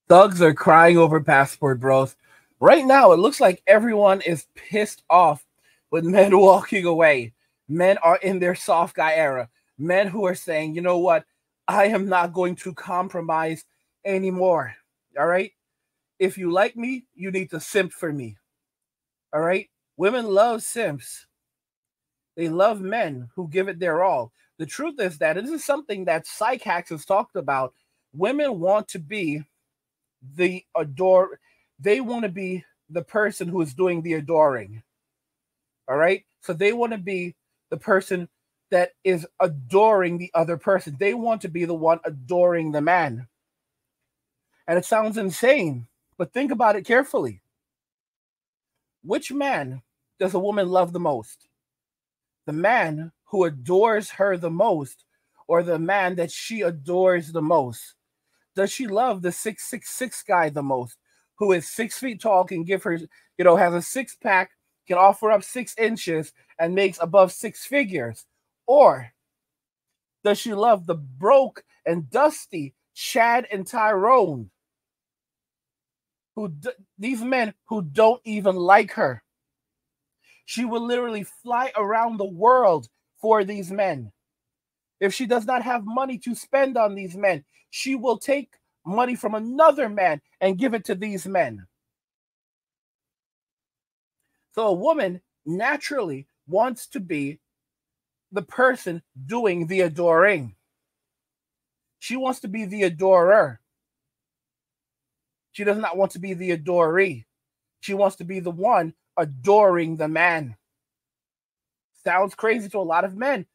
Thugs are crying over passport bros. Right now, it looks like everyone is pissed off with men walking away. Men are in their soft guy era. Men who are saying, you know what? I am not going to compromise anymore. All right? If you like me, you need to simp for me. All right? Women love simps. They love men who give it their all. The truth is that this is something that Psych Hacks has talked about. Women want to be the adore, they want to be the person who is doing the adoring. All right? So they want to be the person that is adoring the other person. They want to be the one adoring the man. And it sounds insane, but think about it carefully. Which man does a woman love the most? The man who adores her the most, or the man that she adores the most? Does she love the 6'6" guy the most, who is 6 feet tall, can give her, has a six pack, can offer up 6 inches, and makes above 6 figures? Or does she love the broke and dusty Chad and Tyrone, these men who don't even like her? She will literally fly around the world for these men. If she does not have money to spend on these men, she will take money from another man and give it to these men. So a woman naturally wants to be the person doing the adoring. She wants to be the adorer. She does not want to be the adoree. She wants to be the one adoring the man. Sounds crazy to a lot of men,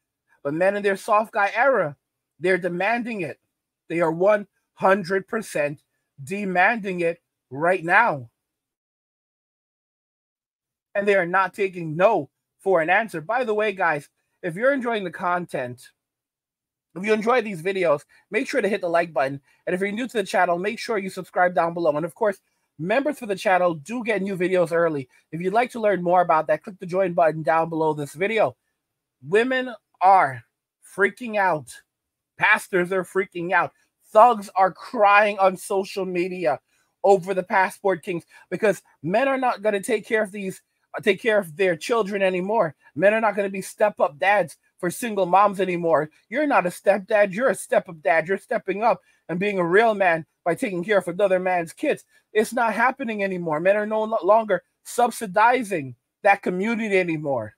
but men in their soft guy era, they're demanding it. They are 100% demanding it right now. And they are not taking no for an answer. By the way, guys, if you're enjoying the content, if you enjoy these videos, make sure to hit the like button. And if you're new to the channel, make sure you subscribe down below. And of course, members for the channel do get new videos early. If you'd like to learn more about that, click the join button down below this video. Women are freaking out. Pastors are freaking out. Thugs are crying on social media over the passport kings because men are not going to take care of their children anymore. Men are not going to be step-up dads for single moms anymore. You're not a stepdad. You're a step-up dad. You're stepping up and being a real man by taking care of another man's kids. It's not happening anymore. Men are no longer subsidizing that community anymore.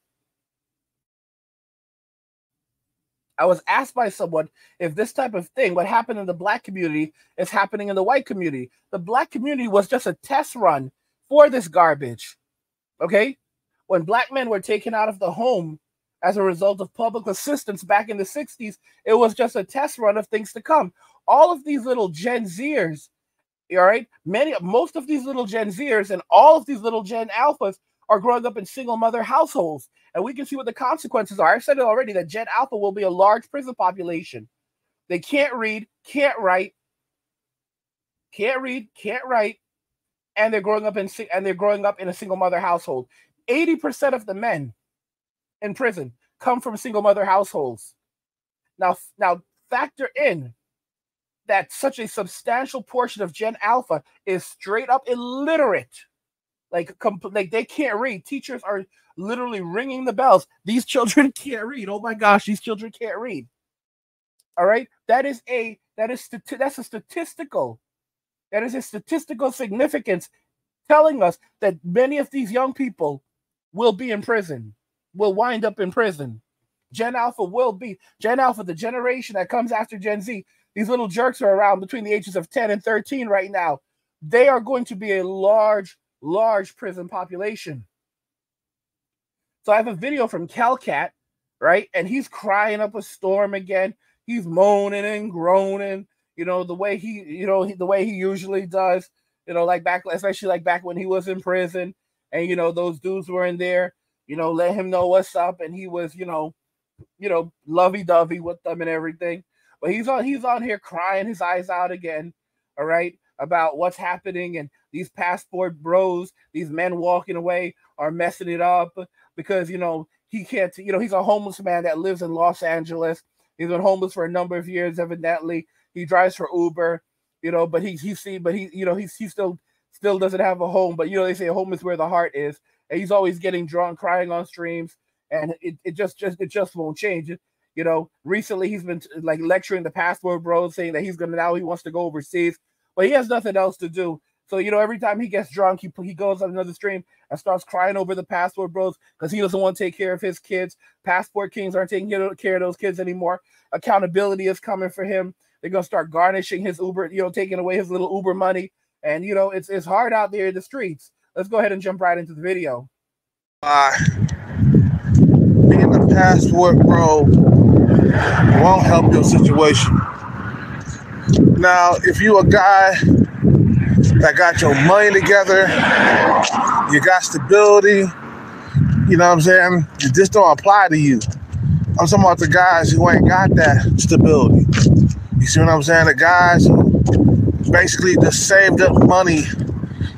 I was asked by someone if this type of thing, what happened in the black community, is happening in the white community. The black community was just a test run for this garbage. Okay? When black men were taken out of the home as a result of public assistance back in the 60s, it was just a test run of things to come. All of these little Gen Zers, all right, most of these little Gen Zers and all of these little Gen Alphas are growing up in single mother households. And we can see what the consequences are. I've said it already that Gen Alpha will be a large prison population. They can't read, can't write, and they're growing up in a single mother household. 80% of the men in prison come from single mother households. Now factor in that such a substantial portion of Gen Alpha is straight up illiterate. Like they can't read. Teachers are literally ringing the bells. These children can't read. Oh my gosh, these children can't read. All right, that is a statistical significance telling us that many of these young people will be in prison, will wind up in prison. Gen Alpha, the generation that comes after Gen Z. These little jerks are around between the ages of 10 and 13 right now. They are going to be a large prison population. So I have a video from Kelcat, right? And he's crying up a storm again. He's moaning and groaning, the way he usually does, especially back when he was in prison, and those dudes were in there, let him know what's up, and he was, lovey-dovey with them and everything. But he's on here crying his eyes out again, all right, about what's happening, and these passport bros, these men walking away are messing it up because, he can't, he's a homeless man that lives in Los Angeles. He's been homeless for a number of years, evidently. He drives for Uber. you know, but he still doesn't have a home. But you know, they say a home is where the heart is, and he's always getting drunk, crying on streams, and it just won't change. You know, recently he's been like lecturing the passport bros, saying that he wants to go overseas, but he has nothing else to do. So you know, every time he gets drunk, he goes on another stream and starts crying over the passport bros because he doesn't want to take care of his kids. Passport kings aren't taking care of those kids anymore. Accountability is coming for him. They're gonna start garnishing his Uber, you know, taking away his little Uber money, and you know, it's hard out there in the streets. Let's go ahead and jump right into the video. Being a passport bro won't help your situation. Now, if you a guy that got your money together, you got stability, you know what I'm saying? This don't apply to you. I'm talking about the guys who ain't got that stability. You see what I'm saying? The guys who basically just saved up money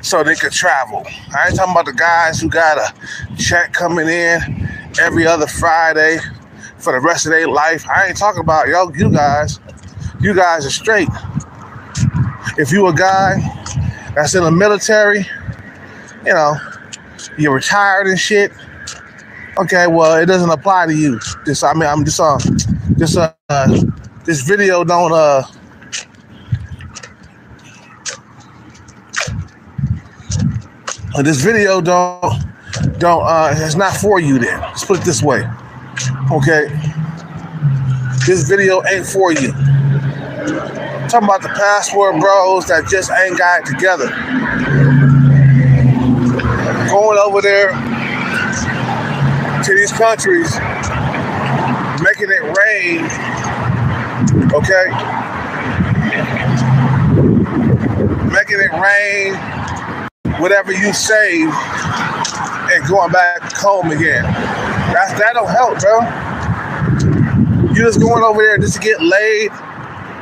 so they could travel. I ain't talking about the guys who got a check coming in every other Friday for the rest of their life. I ain't talking about you guys. You guys are straight. If you a guy that's in the military, you know, you're retired and shit. Okay, well, it doesn't apply to you. This video don't it's not for you then. Let's put it this way. Okay? This video ain't for you. I'm talking about the passport bros that just ain't got it together. Going over there to these countries, making it rain, okay? Making it rain, whatever you save, and going back home again. That don't help, bro. You're just going over there just to get laid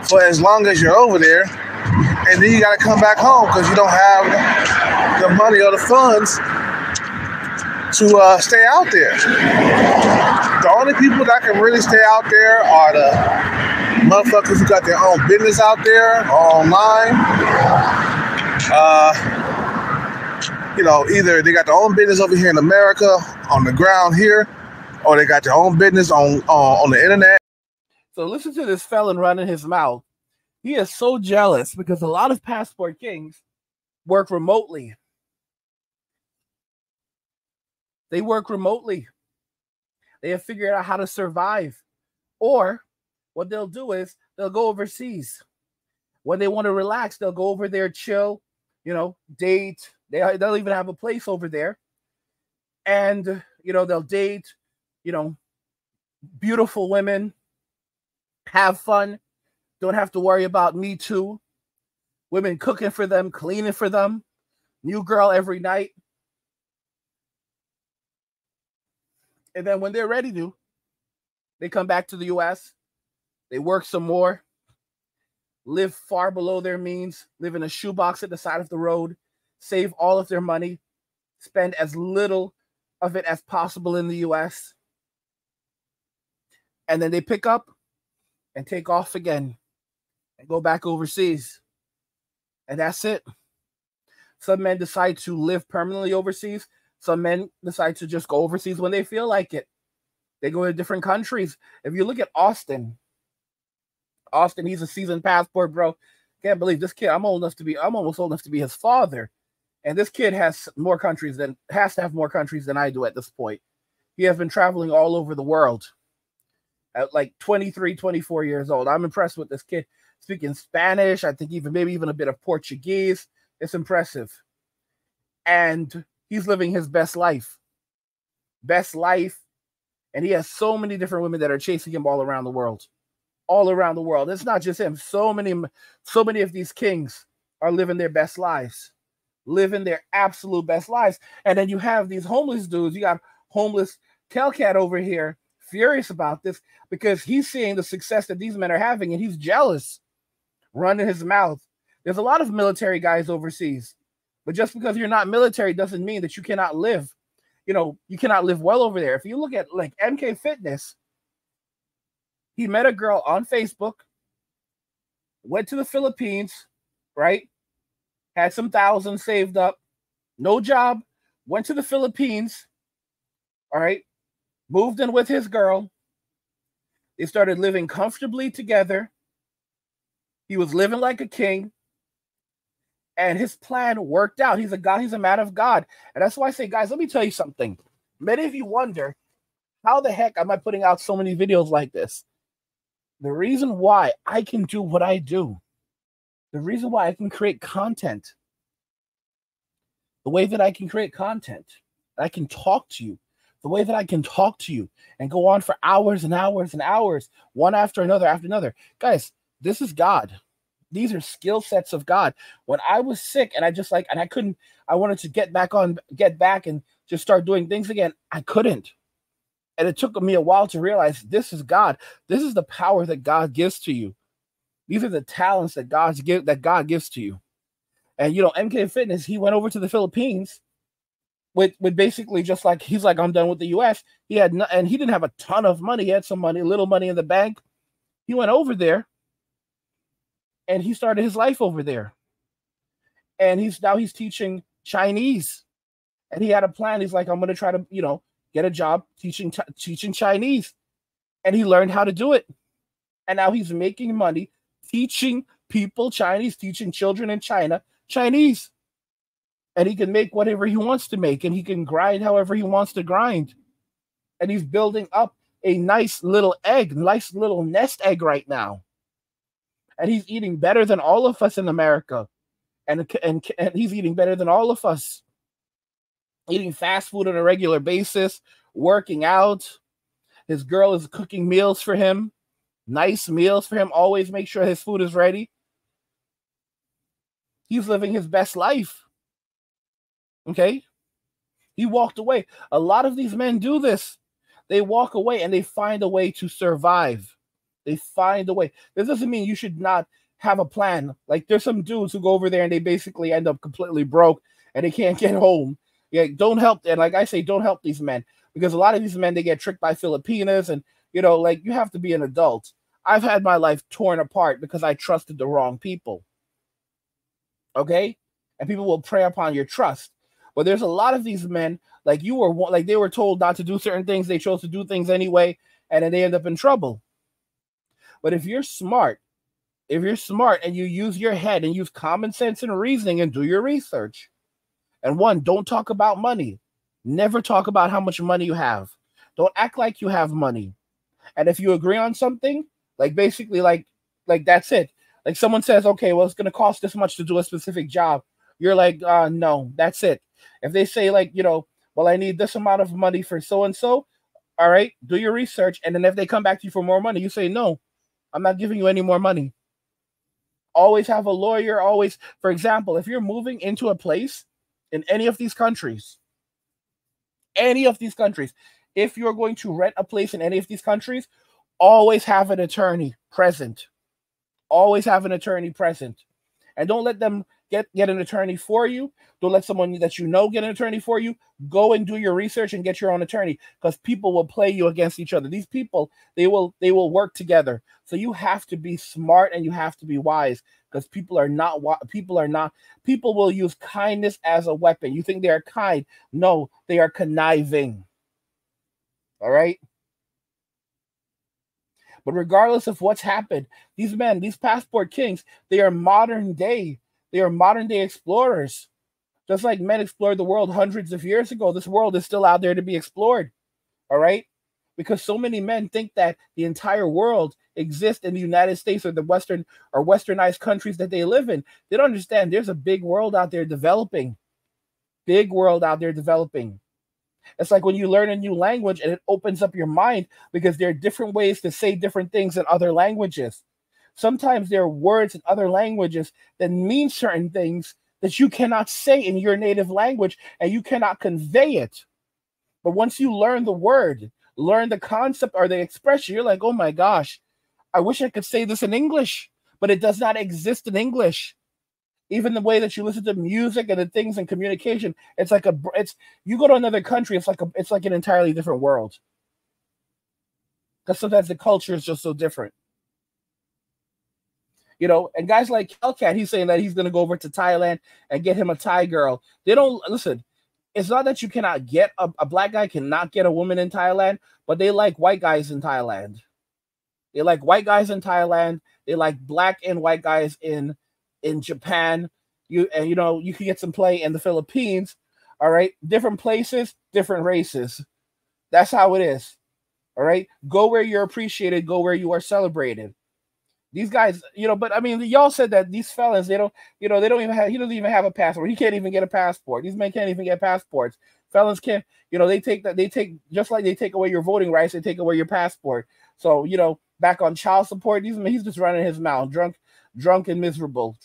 for as long as you're over there, and then you gotta come back home because you don't have the money or the funds to stay out there. The only people that can really stay out there are the motherfuckers who got their own business out there online. You know, either they got their own business over here in America on the ground here, or they got their own business on the internet. So listen to this felon running his mouth. He is so jealous because a lot of passport kings work remotely. They work remotely. They have figured out how to survive. Or what they'll do is they'll go overseas. When they want to relax, they'll go over there, chill, you know, date. They'll even have a place over there. And, you know, they'll date, you know, beautiful women, have fun, don't have to worry about Me Too, women cooking for them, cleaning for them, new girl every night. And then when they're ready to, they come back to the US, they work some more, live far below their means, live in a shoebox at the side of the road, save all of their money, spend as little of it as possible in the US. And then they pick up and take off again and go back overseas. And that's it. Some men decide to live permanently overseas. Some men decide to just go overseas when they feel like it. They go to different countries. If you look at Austin, he's a seasoned passport bro. Can't believe this kid. I'm almost old enough to be his father. And this kid has to have more countries than I do at this point. He has been traveling all over the world at like 23, 24 years old. I'm impressed with this kid. Speaking Spanish, I think maybe even a bit of Portuguese. It's impressive. And he's living his best life. And he has so many different women that are chasing him all around the world. All around the world. It's not just him. So many of these kings are living their best lives. Living their absolute best lives. And then you have these homeless dudes. You got homeless Kelcat over here, furious about this because he's seeing the success that these men are having and he's jealous, running his mouth. There's a lot of military guys overseas, but just because you're not military doesn't mean that you cannot live. You know, you cannot live well over there. If you look at like MK Fitness, he met a girl on Facebook, went to the Philippines, right? Had some thousands saved up, no job, went to the Philippines, all right? Moved in with his girl. They started living comfortably together. He was living like a king. And his plan worked out. He's a man of God. And that's why I say, guys, let me tell you something. Many of you wonder, how the heck am I putting out so many videos like this? The reason why I can do what I do, the reason why I can create content, the way that I can create content, I can talk to you, the way that I can talk to you and go on for hours and hours and hours, one after another. Guys, this is God. These are skill sets of God. When I was sick and I wanted to get back and just start doing things again, I couldn't. And it took me a while to realize this is God. This is the power that God gives to you. These are the talents that God gives to you. And MK Fitness, he went over to the Philippines with basically just like, he's like, I'm done with the US. And he didn't have a ton of money. He had some money, little money in the bank. He went over there and he started his life over there. And he's teaching Chinese. And he had a plan. He's like, I'm going to try to, get a job teaching Chinese. And he learned how to do it. And now he's making money teaching people Chinese, teaching children in China Chinese. And he can make whatever he wants to make, and he can grind however he wants to grind. And he's building up a nice little nest egg right now. And he's eating better than all of us in America. And he's eating better than all of us. Eating fast food on a regular basis, working out. His girl is cooking meals for him, nice meals for him. Always make sure his food is ready. He's living his best life. Okay? He walked away. A lot of these men do this. They walk away and they find a way to survive. They find a way. This doesn't mean you should not have a plan. Like, there's some dudes who go over there and they basically end up completely broke and they can't get home. Yeah, don't help. And like I say, don't help these men, because a lot of these men, they get tricked by Filipinas, and you have to be an adult. I've had my life torn apart because I trusted the wrong people. Okay? And people will prey upon your trust. But there's a lot of these men, like they were told not to do certain things, they chose to do things anyway, and then they end up in trouble. But if you're smart and you use your head and use common sense and reasoning and do your research, and don't talk about money. Never talk about how much money you have. Don't act like you have money. And if you agree on something, like basically like that's it. Like someone says, okay, well, it's going to cost this much to do a specific job. You're like, no, that's it. If they say well, I need this amount of money for so-and-so, all right, do your research. And then if they come back to you for more money, you say, no, I'm not giving you any more money. Always have a lawyer. Always, for example, if you're moving into a place in any of these countries, if you're going to rent a place in any of these countries, always have an attorney present. Always have an attorney present. And don't let them get an attorney for you. Don't let someone that get an attorney for you. Go and do your research and get your own attorney, because people will play you against each other. These people, they will work together. So you have to be smart and you have to be wise, because people will use kindness as a weapon. You think they are kind? No, they are conniving. All right? But regardless of what's happened, these men, these passport kings, they are modern day explorers. Just like men explored the world hundreds of years ago, this world is still out there to be explored. All right? Because so many men think that the entire world exists in the United States or the westernized countries that they live in. They don't understand there's a big world out there developing. Big world out there developing. It's like when you learn a new language and it opens up your mind, because there are different ways to say different things in other languages. Sometimes there are words in other languages that mean certain things that you cannot say in your native language, and you cannot convey it. But once you learn the word, learn the concept or the expression, you're like, oh my gosh, I wish I could say this in English, but it does not exist in English. Even the way that you listen to music and the things in communication, you go to another country, it's like an entirely different world. Because sometimes the culture is just so different. You know, and guys like Hellcat, he's saying that he's going to go over to Thailand and get him a Thai girl. They don't listen. It's not that you cannot get a black guy cannot get a woman in Thailand, but they like white guys in Thailand. They like white guys in Thailand. They like black and white guys in Japan. You know, you can get some play in the Philippines. All right, different places, different races. That's how it is. All right, go where you're appreciated. Go where you are celebrated. These guys, you know, but I mean, y'all said that these felons, they don't, you know, they don't even have, he doesn't even have a passport. He can't even get a passport. These men can't even get passports. Felons can't, you know, they take just like they take away your voting rights, they take away your passport. So, you know, back on child support, he's just running his mouth, drunk and miserable.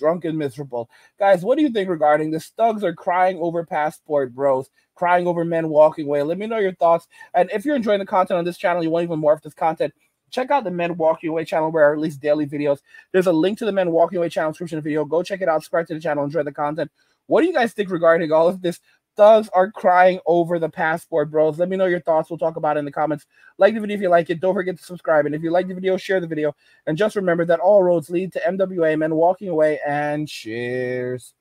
Guys, what do you think regarding this? Thugs are crying over passport bros, crying over men walking away. Let me know your thoughts. And if you're enjoying the content on this channel, you want even more of this content, check out the Men Walking Away channel where I release daily videos. There's a link to the Men Walking Away channel description video. Go check it out. Subscribe to the channel. Enjoy the content. What do you guys think regarding all of this? Thugs are crying over the passport bros. Let me know your thoughts. We'll talk about it in the comments. Like the video if you like it. Don't forget to subscribe. And if you like the video, share the video. And just remember that all roads lead to MWA, Men Walking Away, and cheers.